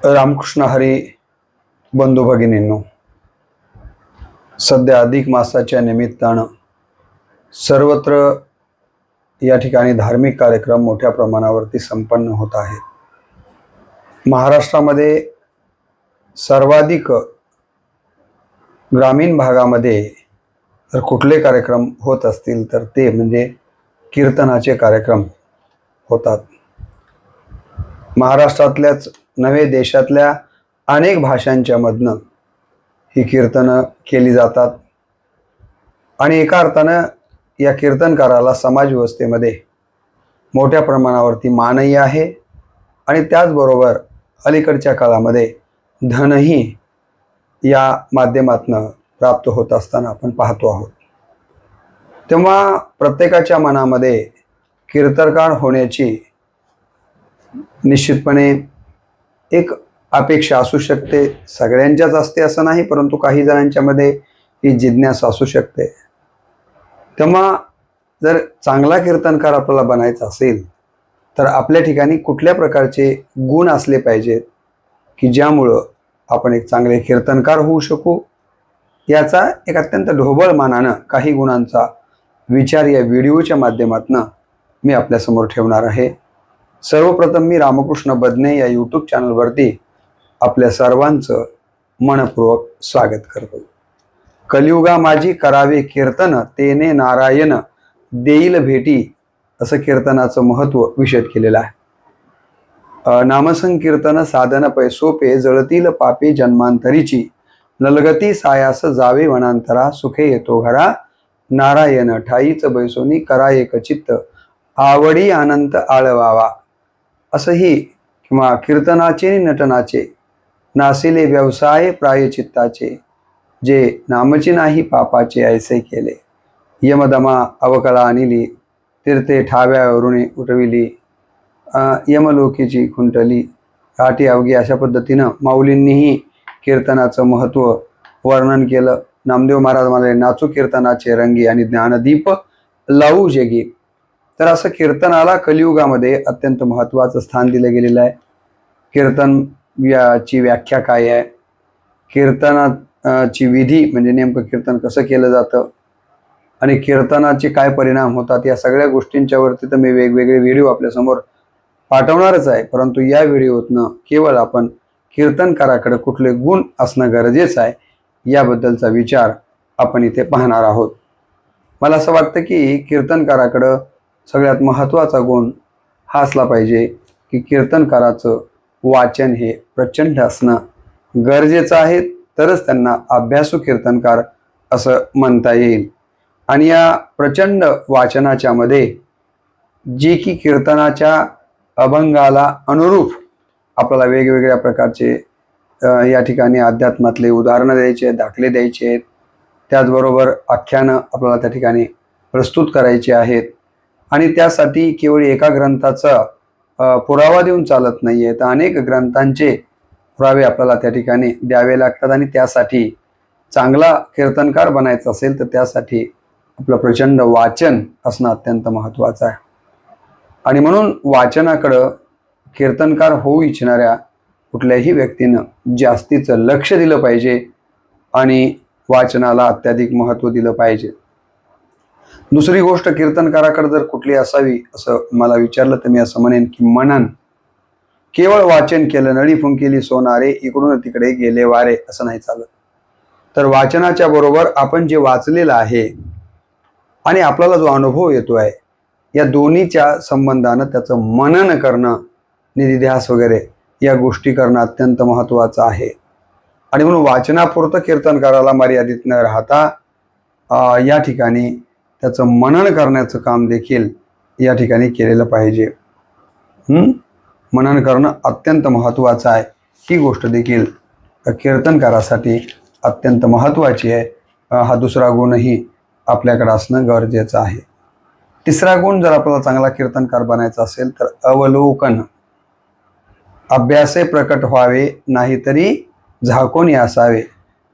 रामकृष्ण हरी बंधू भगिनींनो, सध्या अधिक मासाच्या निमित्तानं सर्वत्र या ठिकाणी धार्मिक कार्यक्रम मोठ्या प्रमाणावरती संपन्न होत आहेत। महाराष्ट्रामध्ये सर्वाधिक ग्रामीण भागामध्ये जर कुठले कार्यक्रम होत असतील तर ते म्हणजे कीर्तनाचे कार्यक्रम होतात। महाराष्ट्रातल्याच नव्हे, देशातल्या अनेक भाषांच्या मधनं ही कीर्तनं केली जातात आणि एका अर्थानं या कीर्तनकाराला समाज व्यवस्थेमध्ये मोठ्या प्रमाणावरती मानही आहे आणि त्याचबरोबर अलीकडच्या काळामध्ये धनही या माध्यमातून प्राप्त होत असताना आपण पाहतो आहोत। तेव्हा प्रत्येकाच्या मनामध्ये कीर्तनकार होण्याची निश्चितपणे एक अपेक्षा असू शकते। सगळ्यांच्याच असते असं नाही, परंतु काही जणांच्या मध्ये ही जिज्ञासा असू शकते। तेव्हा जर चांगला कीर्तनकार आपल्याला बनायचा असेल तर आपल्या ठिकाणी कुठल्या प्रकारचे गुण असले पाहिजेत की ज्यामुळं आपण एक चांगले कीर्तनकार होऊ शकू, याचा एक अत्यंत ढोबळ मानानं काही गुणांचा विचार या व्हिडिओच्या माध्यमातून मी आपल्यासमोर ठेवणार आहे। सर्वप्रथम मी रामकृष्ण बदने या यूट्यूब चॅनलवरती आपल्या सर्वांचं मनपूर्वक स्वागत करतो। कलियुगा माझी करावे कीर्तन, तेने नारायण देईल भेटी, असं कीर्तनाचं महत्त्व विशद केलेलं आहे। नामसंकीर्तन साधन पैसोपे, जळतील पापे जन्मांतरीची, नलगती सायास जावे वनांतरा, सुखे येतो घरा नारायण ठाईच बैसोनी, करा एक चित्त आवडी अनंत आळवावा। असंही किंवा कीर्तनाचे नटनाचे नासिले व्यवसाय प्रायचित्ताचे, जे नामची नाही पापाचे ऐसे केले, यमदमा अवकळा आणिली, तीर्थे ठाव्यावरुणी उठविली, यमलोकीची खुंटली आटी अवघी। अशा पद्धतीनं माऊलींनीही कीर्तनाचं महत्त्व वर्णन केलं। नामदेव महाराज म्हणाले, नाचू कीर्तनाचे रंगी आणि ज्ञानदीप लावू जगी। तर असं कीर्तनाला कलियुगामध्ये अत्यंत महत्त्वाचं स्थान दिलं गेलेलं आहे। कीर्तन याची व्याख्या काय आहे, कीर्तनाची विधी म्हणजे नेमकं कीर्तन कसं केलं जातं आणि कीर्तनाचे काय परिणाम होतात, या सगळ्या गोष्टींच्या वरती तर मी वेगवेगळे व्हिडिओ आपल्यासमोर पाठवणारच आहे। परंतु या व्हिडिओतनं केवळ आपण कीर्तनकाराकडे कुठले गुण असणं गरजेचं आहे याबद्दलचा विचार आपण इथे पाहणार आहोत। मला असं वाटतं की कीर्तनकाराकडं सगळ्यात महत्त्वाचा गुण हा असला पाहिजे की कीर्तनकाराचं वाचन हे प्रचंड असणं गरजेचं आहे, तरच त्यांना अभ्यासू कीर्तनकार असं म्हणता येईल। आणि या प्रचंड वाचनाच्या मध्ये जी की कीर्तनाच्या अभंगाला अनुरूप आपल्याला वेगवेगळ्या प्रकारचे या ठिकाणी अध्यात्मातले उदाहरणं द्यायचे आहेत, दाखले द्यायचे आहेत, त्याचबरोबर आख्यानं आपल्याला त्या ठिकाणी प्रस्तुत करायचे आहेत। आणि त्यासाठी केवळ एका ग्रंथाचा पुरावा देऊन चालत नाहीये, तर अनेक ग्रंथांचे पुरावे आपल्याला त्या ठिकाणी द्यावे लागतात। आणि त्यासाठी चांगला कीर्तनकार बनायचा असेल तर त्यासाठी आपलं प्रचंड वाचन असणं अत्यंत महत्त्वाचं आहे। आणि म्हणून वाचनाकडं कीर्तनकार होऊ इच्छिणाऱ्या कुठल्याही व्यक्तीनं जास्तीचं लक्ष दिलं पाहिजे आणि वाचनाला अत्याधिक महत्त्व दिलं पाहिजे। दुसरी गोष्ट, कीर्तनकाराकडे जर कुठली असावी असं मला विचारलं तर मी असं म्हणेन की मनन। केवळ वाचन केलं, नळी फुंकेली सोनारे, इकडून तिकडे गेले वारे, असं नाही चालत। तर वाचनाच्या बरोबर आपण जे वाचलेलं आहे आणि आपल्याला जो अनुभव येतोय, या दोन्हीच्या संबंधानं त्याचं मनन करणं, निधिध्यास वगैरे या गोष्टी करणं अत्यंत महत्त्वाचं आहे। आणि म्हणून वाचनापुरतं कीर्तनकाराला मर्यादित न राहता या ठिकाणी त्याचं मनन करण्याचं काम देखील या ठिकाणी केलेलं पाहिजे। मनन करणं अत्यंत महत्त्वाचं आहे। ही गोष्ट देखील कीर्तनकारासाठी अत्यंत महत्त्वाची आहे। हा दुसरा गुणही आपल्याकडे असणं गरजेचं आहे। तिसरा गुण, जर आपल्याला चांगला कीर्तनकार बनायचा असेल तर अवलोकन। अभ्यासे प्रकट व्हावे, नाहीतरी झाकोनी असावे,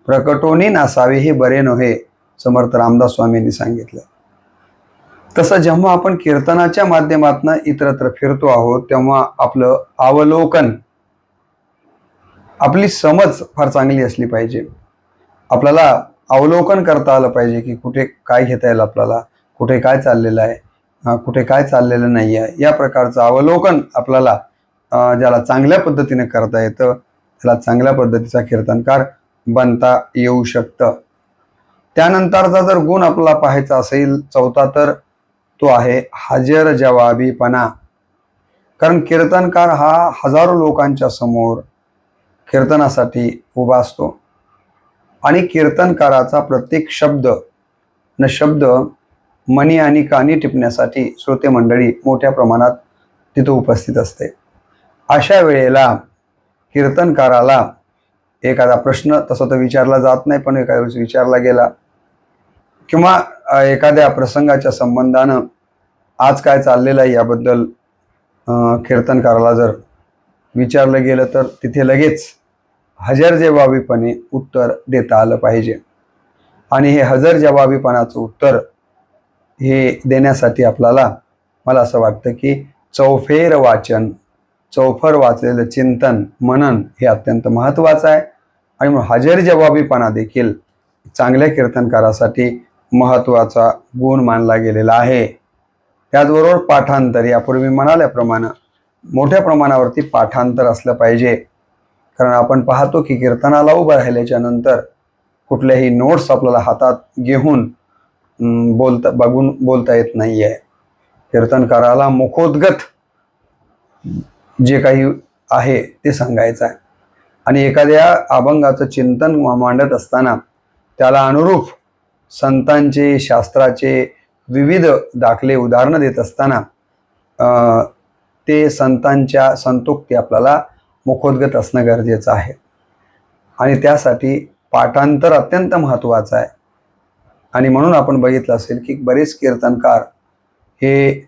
प्रकटोनी नसावे हे बरे नव्हे, समर्थ रामदास स्वामींनी सांगितलं। तसं जेव्हा आपण कीर्तनाच्या माध्यमातून इतरत्र फिरतो आहोत तेव्हा आपलं अवलोकन आपली समज फार चांगली असली पाहिजे. आपल्याला अवलोकन करता आलं पाहिजे की कुठे काय घेता येईल आपल्याला, कुठे काय चाललेलं आहे, कुठे काय चाललेलं नाही आहे. या प्रकारचं अवलोकन आपल्याला ज्याला चांगल्या पद्धतीने करता येतं त्याला चांगल्या पद्धतीचा कीर्तनकार बनता येऊ शकतं. त्यानंतरचा जर गुण आपल्याला पाहायचा असेल चौथा, तर तो आहे हजर जवाबीपणा. कारण कीर्तनकार हा हजारो लोकांच्या समोर कीर्तनासाठी उभा असतो आणि कीर्तनकाराचा प्रत्येक शब्द न शब्द मनी आणि कानी टिपण्यासाठी श्रोते मंडळी मोठ्या प्रमाणात तिथं उपस्थित असते. अशा वेळेला कीर्तनकाराला एखादा प्रश्न तसा तर विचारला जात नाही, पण एखाद्या वेळेस विचारला गेला किंवा एखाद्या प्रसंगाच्या संबंधानं आज काय चाललेलं आहे याबद्दल कीर्तनकाराला जर विचारलं गेलं तर तिथे लगेच हजरजबाबीपणे उत्तर देता आलं पाहिजे. आणि हे हजरजबाबीपणाचं उत्तर हे देण्यासाठी आपल्याला मला असं वाटतं की चौफेर वाचन, चौफर वाचलेलं चिंतन मनन हे अत्यंत महत्त्वाचं आहे. आणि मग हजरजबाबीपणा देखील चांगल्या कीर्तनकारासाठी महत्त्वाचा गुण मानला गेलेला आहे. त्याचबरोबर पाठांतर, यापूर्वी म्हणाल्याप्रमाणे मोठ्या प्रमाणावरती पाठांतर असलं पाहिजे. कारण आपण पाहतो की कीर्तनाला उभं राहिल्याच्या नंतर कुठल्याही नोट्स आपल्याला हातात घेऊन बोलता येत नाही आहे. कीर्तनकाराला मुखोद्गत जे काही आहे ते सांगायचं आहे. आणि एखाद्या अभंगाचं चिंतन मांडत असताना त्याला अनुरूप संतांचे शास्त्राचे विविध दाखले उदाहरणं देत असताना ते संतांच्या संतोक्ती आपल्याला मुखोद्गत असणं गरजेचं आहे. आणि त्यासाठी पाठांतर अत्यंत महत्त्वाचं आहे. आणि म्हणून आपण बघितलं असेल की बरेच कीर्तनकार हे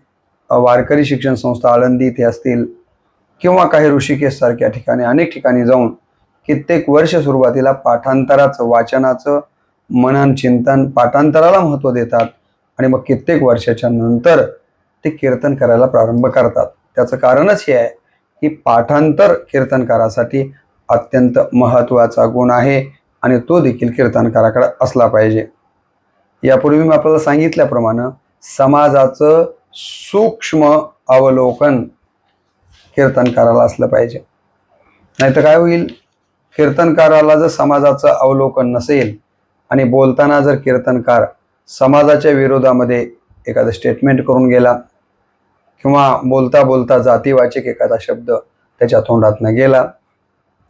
वारकरी शिक्षण संस्था आळंदी इथे असतील किंवा काही ऋषिकेश सारख्या ठिकाणी अनेक ठिकाणी जाऊन कित्येक वर्ष सुरुवातीला पाठांतराचं, वाचनाचं, मनन चिंतन पाठांतराला महत्त्व देतात आणि मग कित्येक वर्षाच्या नंतर ते कीर्तन करायला प्रारंभ करतात. त्याचं कारणच हे आहे की पाठांतर कीर्तनकारासाठी अत्यंत महत्त्वाचा गुण आहे आणि तो देखील कीर्तनकाराकडे असला पाहिजे. यापूर्वी मी आपल्याला सांगितल्याप्रमाणे समाजाचं सूक्ष्म अवलोकन कीर्तनकाराला असलं पाहिजे. नाहीतर काय होईल, कीर्तनकाराला जर समाजाचं अवलोकन नसेल आणि बोलताना जर कीर्तनकार समाजाच्या विरोधामध्ये एखादं स्टेटमेंट करून गेला किंवा बोलता बोलता जातीवाचक एखादा शब्द त्याच्या तोंडातनं गेला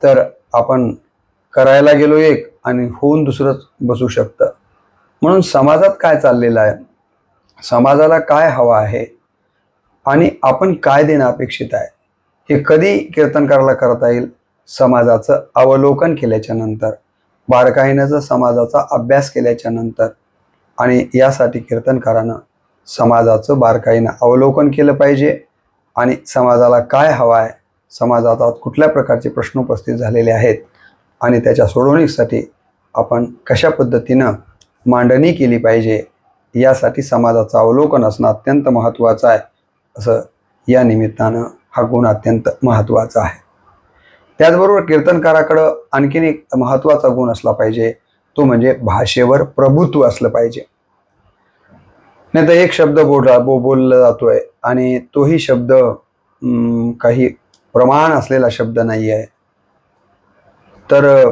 तर आपण करायला गेलो एक आणि होऊन दुसरंच बसू शकतं. म्हणून समाजात काय चाललेलं आहे, समाजाला काय हवं आहे आणि आपण काय देणं अपेक्षित आहे हे कधी कीर्तनकाराला करता येईल, समाजाचं अवलोकन केल्याच्या नंतर, बारकाईनं जर समाजाचा अभ्यास केल्याच्या नंतर. आणि यासाठी कीर्तनकारानं समाजाचं बारकाईनं अवलोकन केलं पाहिजे आणि समाजाला काय हवं आहे, समाजात कुठल्या प्रकारचे प्रश्न उपस्थित झालेले आहेत आणि त्याच्या सोडवणुकीसाठी आपण कशा पद्धतीनं मांडणी केली पाहिजे यासाठी समाजाचं अवलोकन असणं अत्यंत महत्त्वाचं आहे. असं या निमित्तानं हा गुण अत्यंत महत्त्वाचा आहे. त्याचबरोबर कीर्तनकाराकडं आणखीन एक महत्त्वाचा गुण असला पाहिजे, तो म्हणजे भाषेवर प्रभुत्व असलं पाहिजे. नाही तर एक शब्द बोलला जातोय आणि तोही शब्द काही प्रमाण असलेला शब्द नाही आहे, तर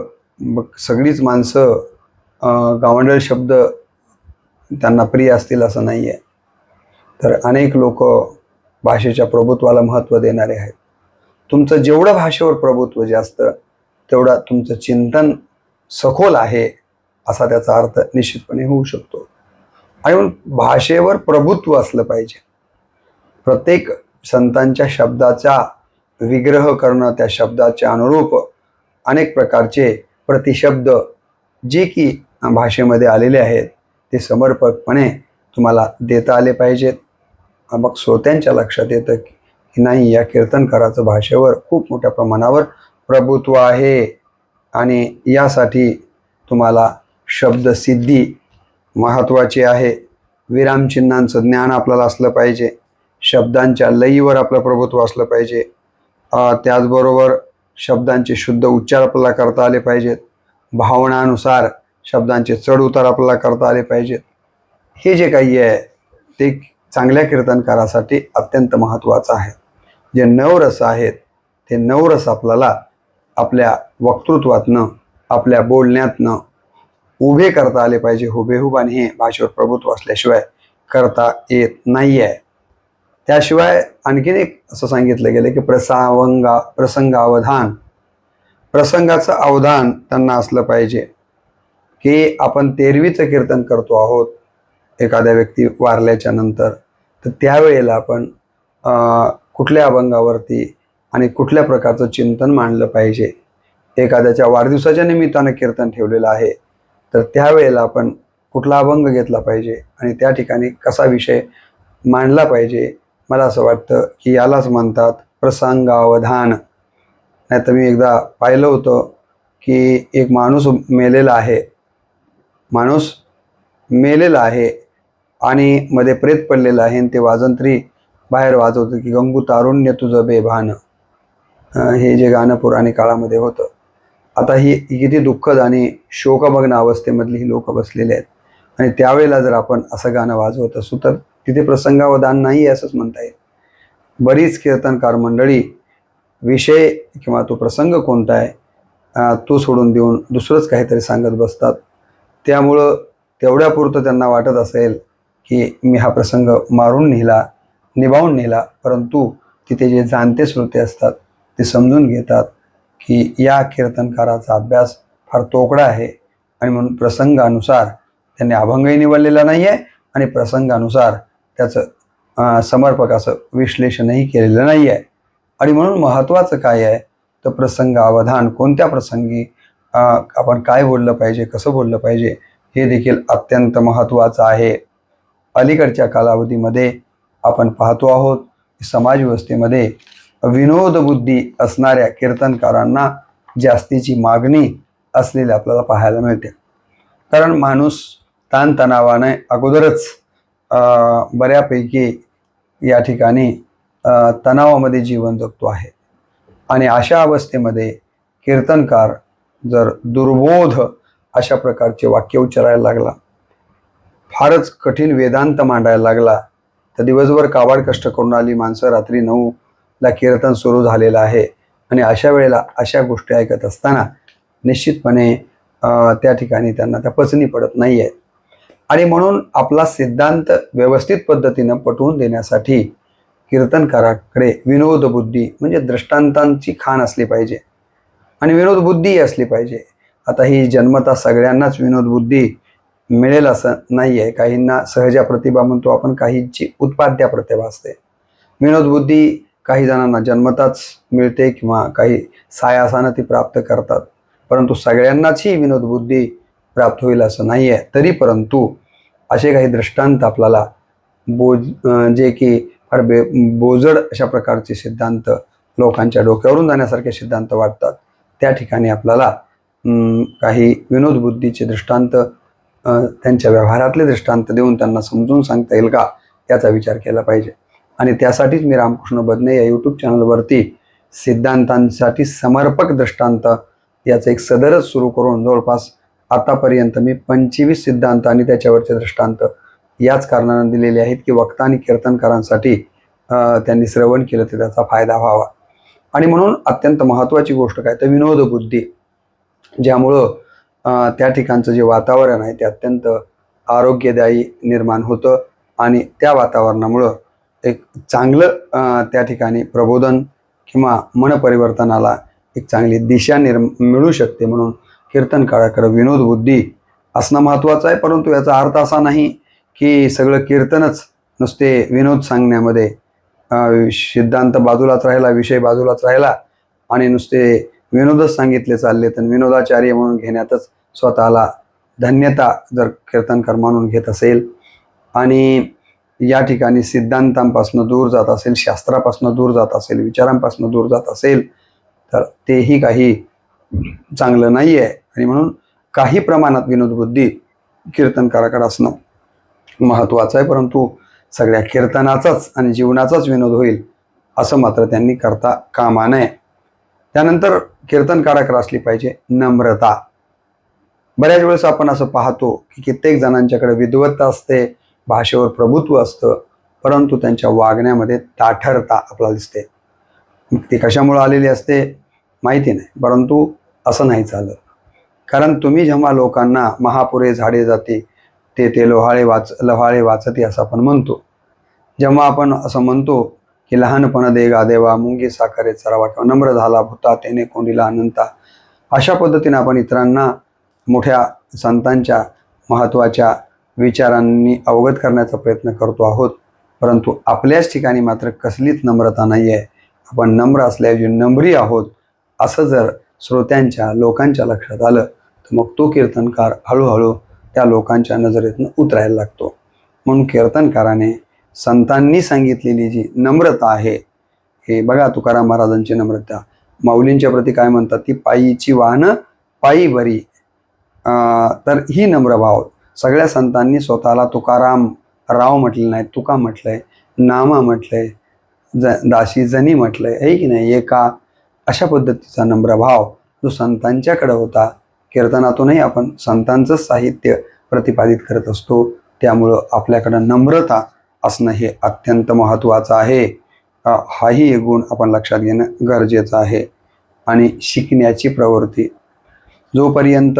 सगळीच माणसं गावंढळ शब्द त्यांना प्रिय असतील असं नाही आहे. तर अनेक लोक भाषेच्या प्रभुत्वाला महत्त्व देणारे आहेत. तुमचं जेवढं भाषेवर प्रभुत्व जास्त तेवढा तुमचं चिंतन सखोल आहे असा त्याचा अर्थ निश्चितपणे होऊ शकतो. आणि म्हणून भाषेवर प्रभुत्व असलं पाहिजे. प्रत्येक संतांच्या शब्दाचा विग्रह करणं, त्या शब्दाच्या अनुरूप अनेक प्रकारचे प्रतिशब्द जे की भाषेमध्ये आलेले आहेत ते समर्पकपणे तुम्हाला देता आले पाहिजेत. मग श्रोत्यांच्या लक्षात येतं की नाही, या कीर्तनकाराचं भाषेवर खूप मोठ्या प्रमाणावर प्रभुत्व आहे. आणि यासाठी तुम्हाला शब्दसिद्धी महत्त्वाची आहे. विरामचिन्हांचं ज्ञान आपल्याला असलं पाहिजे. शब्दांच्या लयीवर आपलं प्रभुत्व असलं पाहिजे. त्याचबरोबर शब्दांचे शुद्ध उच्चार आपल्याला करता आले पाहिजेत, भावनानुसार शब्दांचे चढ उतार आपल्याला करता आले पाहिजेत. हे जे काही आहे ते चांगल्या कीर्तनकारासाठी अत्यंत महत्त्वाचं आहे. जे नवरस आहेत ते नवरस आपल्याला आपल्या वक्तृत्वातनं, आपल्या बोलण्यातनं उभे करता आले पाहिजे हुबेहूब, आणि हे भाषेवर प्रभुत्व असल्याशिवाय करता येत नाही आहे. त्याशिवाय आणखीन एक असं सांगितलं गेलं की प्रसंगावधान, प्रसंगाचं अवधान त्यांना असलं पाहिजे. की आपण तेरवीचं कीर्तन करतो आहोत एखाद्या व्यक्ती वारल्याच्या नंतर, तर त्यावेळेला आपण कुठल्या अभंगावरती आणि कुठल्या प्रकारचं चिंतन मांडलं पाहिजे. एखाद्याच्या वाढदिवसाच्या निमित्तानं कीर्तन ठेवलेलं आहे, तर त्यावेळेला आपण कुठला अभंग घेतला पाहिजे आणि त्या ठिकाणी कसा विषय मांडला पाहिजे. मला असं वाटतं की यालाच म्हणतात प्रसंगावधान. नाही तर मी एकदा पाहिलं होतं की एक माणूस मेलेला आहे आणि मध्ये प्रेत पडलेलं आहे, आणि ते वाजंत्री बाहेर वाजवतं की गंगू तारुण्य तुझं बेभान. हे जे गाणं पुराणिक काळामध्ये होतं. आता ही किती दुःखद आणि शोकभग्न अवस्थेमधली ही लोक बसलेले आहेत, आणि त्यावेळेला जर आपण असं गाणं वाजवत असू तर तिथे प्रसंगावधान नाही आहे असंच म्हणता येईल. बरीच कीर्तनकार मंडळी विषय किंवा तो प्रसंग कोणता आहे तो सोडून देऊन दुसरंच काहीतरी सांगत बसतात. त्यामुळं तेवढ्यापुरतं त्यांना वाटत असेल की मी हा प्रसंग निभावून नेला, परंतु तिथे जे जाणते श्रोते असतात ते समजून घेतात की या कीर्तनकाराचा अभ्यास फार तोकडा आहे, आणि म्हणून प्रसंगानुसार त्यांनी अभंगही निवडलेला नाही आहे आणि प्रसंगानुसार त्याचं समर्पक असं विश्लेषणही केलेलं नाही आहे. आणि म्हणून महत्त्वाचं काय आहे तर प्रसंगावधान. कोणत्या प्रसंगी आपण काय बोललं पाहिजे, कसं बोललं पाहिजे हे देखील अत्यंत महत्त्वाचं आहे. अलीकडच्या कालावधीमध्ये आपण पाहतो आहोत की समाजव्यवस्थेमध्ये विनोदबुद्धी असणाऱ्या कीर्तनकारांना जास्तीची मागणी असलेली आपल्याला पाहायला मिळते. कारण माणूस ताणतणावाने अगोदरच बऱ्यापैकी या ठिकाणी तणावामध्ये जीवन जगतो आहे, आणि अशा अवस्थेमध्ये कीर्तनकार जर दुर्बोध अशा प्रकारचे वाक्य उच्चारायला लागला, फारच कठीण वेदांत मांडायला लागला, तर दिवसभर काबाड कष्ट करून आली माणसं रात्री 9ला कीर्तन सुरू झालेलं आहे, आणि अशा वेळेला अशा गोष्टी ऐकत असताना निश्चितपणे त्या ठिकाणी त्यांना त्या पचनी पडत नाही आहेत. आणि म्हणून आपला सिद्धांत व्यवस्थित पद्धतीनं पटवून देण्यासाठी कीर्तनकाराकडे विनोदबुद्धी म्हणजे दृष्टांतांची खाण असली पाहिजे, आणि विनोदबुद्धीही असली पाहिजे. आता ही जन्मतः सगळ्यांनाच विनोदबुद्धी मिळेल असं नाही आहे. काहींना सहजा प्रतिभा म्हणतो आपण, काहींची उत्पाद्य प्रतिभा असते. विनोदबुद्धी काही जणांना जन्मताच मिळते किंवा काही सायासानं ती प्राप्त करतात, परंतु सगळ्यांनाच ही विनोदबुद्धी प्राप्त होईल असं नाही आहे. तरी परंतु असे काही दृष्टांत आपल्याला जे की फार बोजड अशा प्रकारचे सिद्धांत, लोकांच्या डोक्यावरून जाण्यासारखे सिद्धांत वाटतात, त्या ठिकाणी आपल्याला काही विनोदबुद्धीचे दृष्टांत, त्यांच्या व्यवहारातले दृष्टांत देऊन त्यांना समजून सांगता येईल का याचा विचार केला पाहिजे. आणि त्यासाठीच मी रामकृष्ण बदने या यूट्यूब चॅनलवरती सिद्धांतांसाठी समर्पक दृष्टांत याचं एक सदरच सुरू करून जवळपास आतापर्यंत मी 25 सिद्धांत आणि त्याच्यावरचे दृष्टांत याच कारणाने दिलेले आहेत की वक्ता आणि कीर्तनकारांसाठी त्यांनी श्रवण केलं तर त्याचा फायदा व्हावा. आणि म्हणून अत्यंत महत्त्वाची गोष्ट काय तर विनोदबुद्धी, ज्यामुळं त्या ठिकाणचं जे वातावरण आहे ते अत्यंत आरोग्यदायी निर्माण होतं, आणि त्या वातावरणामुळं एक चांगलं त्या ठिकाणी प्रबोधन किंवा मन परिवर्तनाला एक चांगली दिशा मिळू शकते. म्हणून कीर्तनकाराकडे विनोदबुद्धी असणं महत्त्वाचं आहे. परंतु याचा अर्थ असा नाही की सगळं कीर्तनच नुसते विनोद सांगण्यामध्ये, सिद्धांत बाजूलाच राहिला, विषय बाजूलाच राहिला आणि नुसते विनोदच सांगितले चालले, तर विनोदाचार्य म्हणून घेण्यातच स्वतःला धन्यता जर कीर्तनकार म्हणून घेत असेल आणि या ठिकाणी सिद्धांतांपासून दूर जात असेल, शास्त्रापासून दूर जात असेल, विचारांपासून दूर जात असेल, तर तेही काही चांगलं नाही आहे. आणि म्हणून काही प्रमाणात विनोदबुद्धी कीर्तनकाराकडे असणं महत्त्वाचं आहे, परंतु सगळ्या कीर्तनाचाच आणि जीवनाचाच विनोद होईल असं मात्र त्यांनी करता कामा नये. त्यानंतर कीर्तनकाराकडे असली पाहिजे नम्रता. बऱ्याच वेळेस आपण असं पाहतो की कित्येक जणांच्याकडे विद्वत्ता असते, भाषेवर प्रभुत्व असतं, परंतु त्यांच्या वागण्यामध्ये ताठरता आपल्याला दिसते. ती कशामुळे आलेली असते माहिती नाही, परंतु असं नाही चालत. कारण तुम्ही जेव्हा लोकांना महापुरे झाडे जाते ते लोहाळे वाचते असं आपण म्हणतो. जेव्हा आपण असं म्हणतो की लहानपण दे गा देवा, मुंगी साखरे चरावा, किंवा नम्र झाला भूता तेने कोंडीला अनंता, अशा पद्धतीने आपण इतरांना मोठ्या संतांच्या महत्त्वाच्या विचारांनी अवगत करण्याचा प्रयत्न करतो आहोत, परंतु आपल्याच ठिकाणी मात्र कसलीच नम्रता नाही आहे. आपण नम्र असल्याऐवजी नम्री आहोत असं जर श्रोत्यांच्या लोकांच्या लक्षात आलं तर मग तो कीर्तनकार हळूहळू त्या लोकांच्या नजरेतून उतरायला लागतो. म्हणून कीर्तनकाराने संतांनी सांगितलेली जी नम्रता आहे, हे बघा तुकाराम महाराजांची नम्रता. माऊलींच्या प्रती काय म्हणतात, ती पायीची वाहनं पायी बरी. तर ही नम्र भाव सगळ्या संतांनी स्वतःला तुकाराम राव म्हटले नाही, तुका म्हटलंय, नामा म्हटलंय, दासी जनी म्हटलंय, आहे की नाही. एका अशा पद्धतीचा नम्र भाव जो संतांच्याकडे होता. कीर्तनातूनही आपण संतांचं साहित्य प्रतिपादित करत असतो, त्यामुळं आपल्याकडं नम्रता असणं हे अत्यंत महत्त्वाचं आहे. हाही एक गुण आपण लक्षात घेणं गरजेचं आहे. आणि शिकण्याची प्रवृत्ती, जोपर्यंत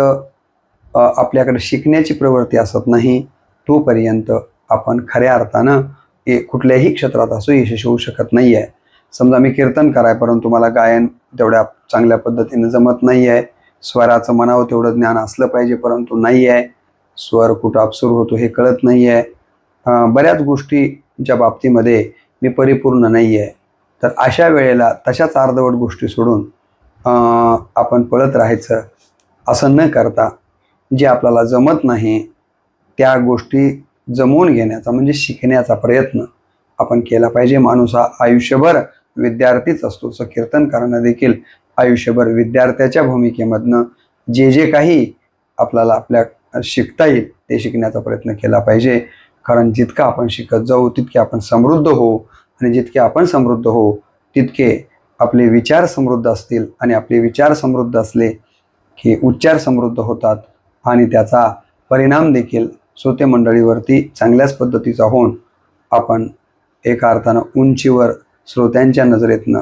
आपल्याकडे शिकण्याची प्रवृत्ती असत नाही तोपर्यंत आपण खऱ्या अर्थानं कुठल्याही क्षेत्रात असो यशस्वी होऊ शकत नाही आहे. समजा मी कीर्तनकार आहे, परंतु मला गायन तेवढ्या चांगल्या पद्धतीने जमत नाही आहे. स्वराचं म्हणावं तेवढं ज्ञान असलं पाहिजे, परंतु नाही आहे. स्वर कुठं अपसूर होतो हे कळत नाही आहे. बऱ्याच गोष्टीच्या बाबतीमध्ये मी परिपूर्ण नाही आहे. तर अशा वेळेला तशाच अर्धवट गोष्टी सोडून आपण पळत राहायचं, असं न करता जे आपल्याला जमत नाही त्या गोष्टी जमवून घेण्याचा म्हणजे शिकण्याचा प्रयत्न आपण केला पाहिजे. माणूस हा आयुष्यभर विद्यार्थीच असतो. असं कीर्तनकारांना देखील आयुष्यभर विद्यार्थ्याच्या भूमिकेमधनं जे काही आपल्या शिकता येईल ते शिकण्याचा प्रयत्न केला पाहिजे. कारण जितकं आपण शिकत जाऊ तितके आपण समृद्ध होऊ, आणि जितके आपण समृद्ध होऊ तितके आपले विचार समृद्ध असतील, आणि आपले विचार समृद्ध असले की उच्चार समृद्ध होतात, आणि त्याचा परिणाम देखील श्रोते मंडळीवरती चांगल्याच पद्धतीचा होऊन आपण एका अर्थानं उंचीवर श्रोत्यांच्या नजरेतनं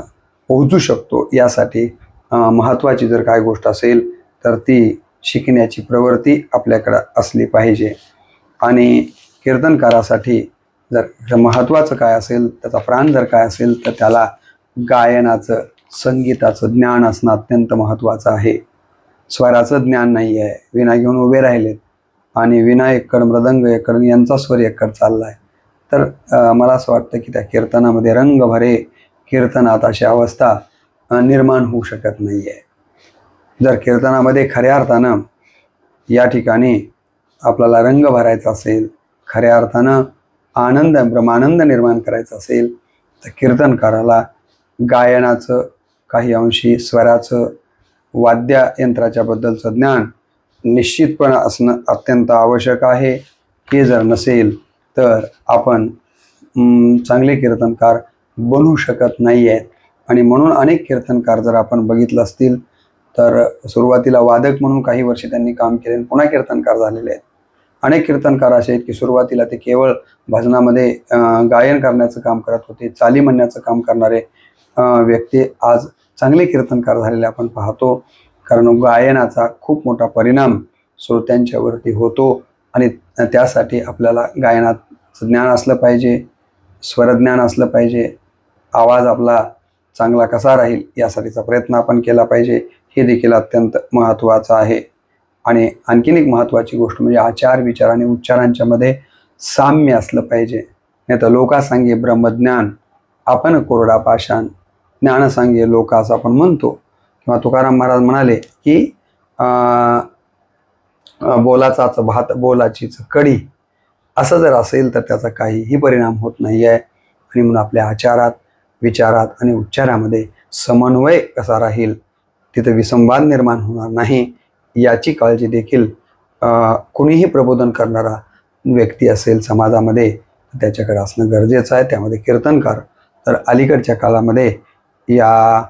पोहोचू शकतो. यासाठी महत्त्वाची जर काय गोष्ट असेल तर ती शिकण्याची प्रवृत्ती आपल्याकडं असली पाहिजे. आणि कीर्तनकारासाठी जर महत्त्वाचं काय असेल, त्याचा प्राण जर काय असेल तर त्याला गायनाचं संगीताचं ज्ञान असणं अत्यंत महत्त्वाचं आहे. स्वराचं ज्ञान नाही आहे, विणा घेऊन उभे राहिलेत आणि विणा एककड मृदंग एककड यांचा स्वर एककड चालला आहे, तर मला असं वाटतं की त्या कीर्तनामध्ये रंग भरे कीर्तनात अशी अवस्था निर्माण होऊ शकत नाही आहे. जर कीर्तनामध्ये खऱ्या अर्थानं या ठिकाणी आपल्याला रंग भरायचा असेल, खऱ्या अर्थानं ब्रह्मानंद निर्माण करायचा असेल, तर कीर्तनकाराला गायनाचं काही अंशी, स्वराचं, वाद्ययंत्राच्या बद्दलचं ज्ञान निश्चितपणे असणं अत्यंत आवश्यक आहे. हे जर नसेल तर आपण चांगले कीर्तनकार बनू शकत नाही आहेत. आणि म्हणून अनेक कीर्तनकार जर आपण बघितलं असतील तर सुरुवातीला वादक म्हणून काही वर्षे त्यांनी काम केले, पुन्हा कीर्तनकार झालेले आहेत. अनेक कीर्तनकार असे आहेत की सुरुवातीला ते केवळ भजनामध्ये गायन करण्याचं काम करत होते, चाली म्हणण्याचं काम करणारे व्यक्ती आज चांगले कीर्तनकार झालेले आपण पाहतो. कारण गायनाचा खूप मोठा परिणाम श्रोत्यांच्यावरती होतो, आणि त्यासाठी आपल्याला गायनाचं ज्ञान असलं पाहिजे, स्वरज्ञान असलं पाहिजे, आवाज आपला चांगला कसा राहील यासाठीचा प्रयत्न आपण केला पाहिजे. हे देखील अत्यंत महत्त्वाचं आहे. आणि आणखीन एक महत्त्वाची गोष्ट म्हणजे आचार विचार आणि उच्चारांच्या मध्ये साम्य असलं पाहिजे. नाही तर लोका सांगे ब्रह्मज्ञान आपण कोरडा पाषाण, ज्ञान सांगे लोका असं आपण म्हणतो. किंवा तुकाराम महाराज म्हणाले की बोलाचाच भात बोलाचीच कडी, असं जर असेल तर त्याचा काहीही परिणाम होत नाही आहे. आणि म्हणून आपल्या आचारात, विचारात आणि उच्चारामध्ये समन्वय कसा राहील, तिथं विसंवाद निर्माण होणार नाही, याची काळजी देखील कोणीही प्रबोधन करणारा व्यक्ती असेल समाजामध्ये त्याच्याकडे असणं गरजेचं आहे. त्यामध्ये कीर्तनकार तर अलीकडच्या काळामध्ये या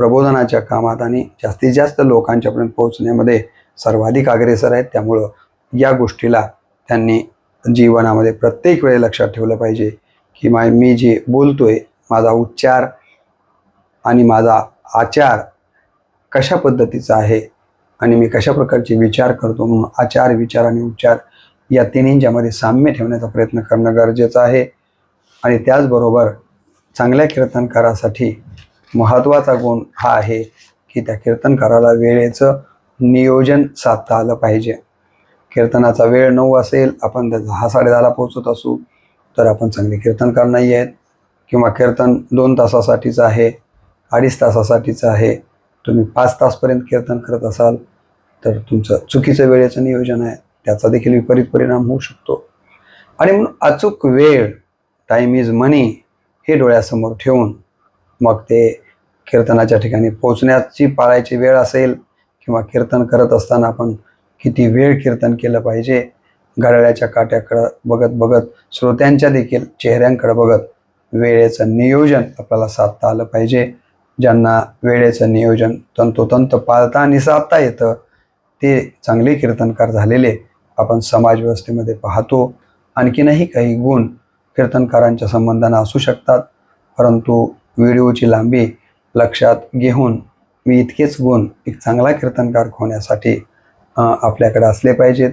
प्रबोधनाच्या कामात आणि जास्तीत जास्त लोकांच्यापर्यंत पोहोचण्यामध्ये सर्वाधिक अग्रेसर आहेत. त्यामुळं या गोष्टीला त्यांनी जीवनामध्ये प्रत्येक वेळी लक्षात ठेवलं पाहिजे की मी जे बोलतोय, माझा उच्चार आणि माझा आचार कशा पद्धतीचा आहे आणि मी कशा प्रकारचे विचार करतो. म्हणून आचार, विचार आणि उच्चार या तिन्हींच्यामध्ये साम्य ठेवण्याचा प्रयत्न करणं गरजेचं आहे. आणि त्याचबरोबर चांगल्या कीर्तनकारासाठी महत्त्वाचा गुण हा आहे की त्या कीर्तनकाराला वेळेचं नियोजन साधता आलं पाहिजे. कीर्तनाचा वेळ 9 असेल, आपण 10 10:30ला पोहोचत असू तर आपण चांगले कीर्तनकार नाही आहेत. किंवा कीर्तन 2 तासासाठीचं आहे, 2.5 तासासाठीचं आहे, तुम्ही 5 तासपर्यंत कीर्तन करत असाल तर तुमचं चुकीचं वेळेचं नियोजन आहे, त्याचा देखील विपरीत परिणाम होऊ शकतो. आणि म्हणून अचूक वेळ, टाईम इज मनी, हे डोळ्यासमोर ठेवून मग ते कीर्तनाच्या ठिकाणी पोहोचण्याची पाळायची वेळ असेल किंवा कीर्तन करत असताना आपण किती वेळ कीर्तन केलं पाहिजे, घड्याळाच्या काट्याकडं बघत बघत, श्रोत्यांच्या देखील चेहऱ्यांकडे बघत वेळेचं नियोजन आपल्याला साधता आलं पाहिजे. ज्यांना वेळेचं नियोजन तंतोतंत पाळता आणि साधता येतं ते चांगले कीर्तनकार झालेले आपण समाजव्यवस्थेमध्ये पाहतो. आणखीनही काही गुण कीर्तनकारांच्या संबंधानं असू शकतात, परंतु व्हिडिओची लांबी लक्षात घेऊन मी इतकेच गुण एक चांगला कीर्तनकार होण्यासाठी आपल्याकडे असले पाहिजेत.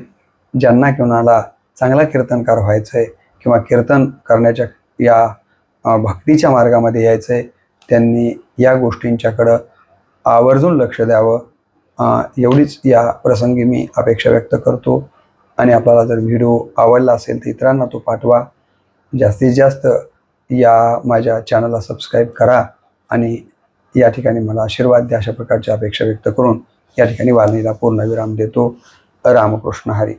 ज्यांना कोणाला चांगला कीर्तनकार व्हायचं आहे किंवा कीर्तन करण्याच्या या भक्तीच्या मार्गामध्ये यायचं आहे त्यांनी या गोष्टींच्याकडं आवर्जून लक्ष द्यावं. एवढीच या प्रसंगी मी अपेक्षा व्यक्त करतो. आणि आपल्याला जर व्हिडिओ आवडला असेल तर इतरांना तो पाठवा. जास्तीत जास्त या माझ्या चॅनलला सबस्क्राईब करा आणि या ठिकाणी मला आशीर्वाद द्या, अशा प्रकारच्या अपेक्षा व्यक्त करून या ठिकाणी वाणीला पूर्णविराम देतो. रामकृष्ण हरी.